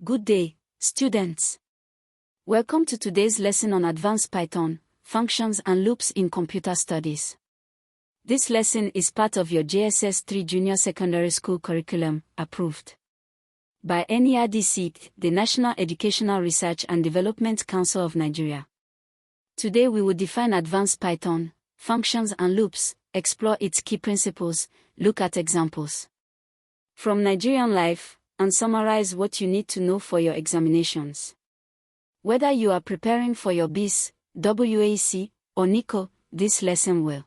Good day, students. Welcome to today's lesson on Advanced Python, Functions and Loops in Computer Studies. This lesson is part of your JSS 3 Junior Secondary School curriculum, approved by NERDC, the National Educational Research and Development Council of Nigeria. Today we will define Advanced Python, Functions and Loops, explore its key principles, look at examples from Nigerian life, and summarize what you need to know for your examinations. Whether you are preparing for your BECE, WAEC, or NECO, this lesson will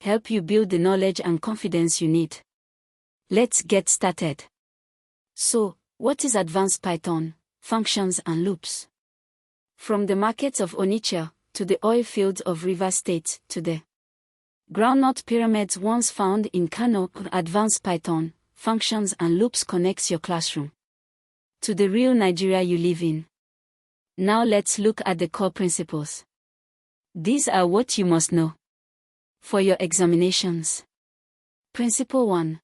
help you build the knowledge and confidence you need. Let's get started. So, what is Advanced Python, Functions and Loops? From the markets of Onitsha, to the oil fields of Rivers State, to the groundnut pyramids once found in Kano, Advanced Python, Functions and Loops connects your classroom to the real Nigeria you live in. Now let's look at the core principles. These are what you must know for your examinations. Principle 1.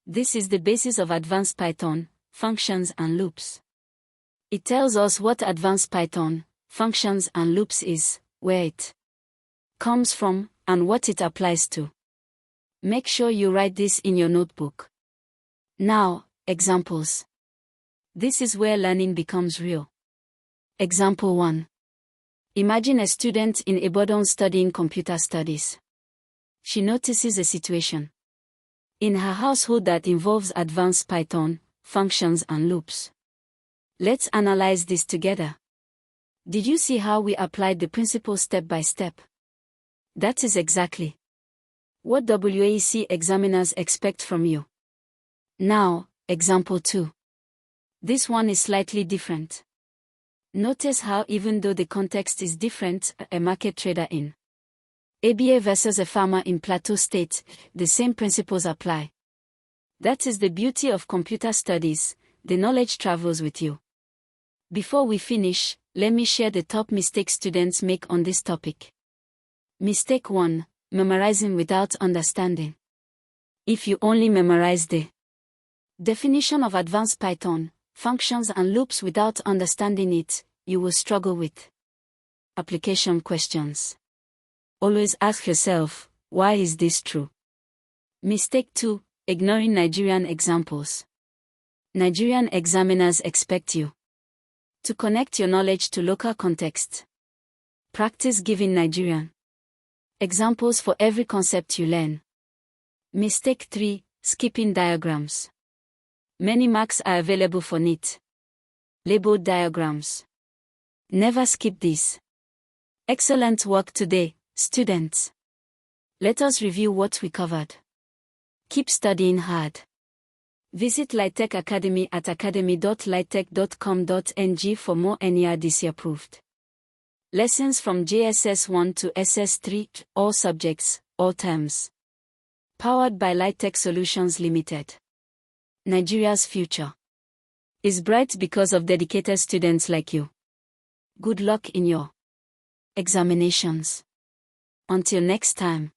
This is the basis of Advanced Python, Functions and Loops. It tells us what Advanced Python, Functions and Loops is, where it comes from, and what it applies to. Make sure you write this in your notebook. Now, examples. This is where learning becomes real. Example 1. Imagine a student in Ibadan studying computer studies. She notices a situation in her household that involves Advanced Python, Functions and Loops. Let's analyze this together. Did you see how we applied the principle step by step? That is exactly what WAEC examiners expect from you. Now, example 2. This one is slightly different. Notice how even though the context is different, a market trader in ABA versus a farmer in Plateau State, the same principles apply. That is the beauty of computer studies, the knowledge travels with you. Before we finish, let me share the top mistakes students make on this topic. Mistake 1. Memorizing without understanding. If you only memorize the definition of Advanced Python, Functions and Loops without understanding it, you will struggle with application questions. Always ask yourself, why is this true? Mistake 2. Ignoring Nigerian examples. Nigerian examiners expect you to connect your knowledge to local context. Practice giving Nigerian examples for every concept you learn. Mistake 3. Skipping diagrams. Many marks are available for neat labeled diagrams. Never skip these. Excellent work today, students. Let us review what we covered. Keep studying hard. Visit Litech Academy at academy.litech.com.ng for more NERDC-approved lessons from JSS 1 to SS3, all subjects, all terms. Powered by Litech Solutions Limited. Nigeria's future is bright because of dedicated students like you. Good luck in your examinations. Until next time.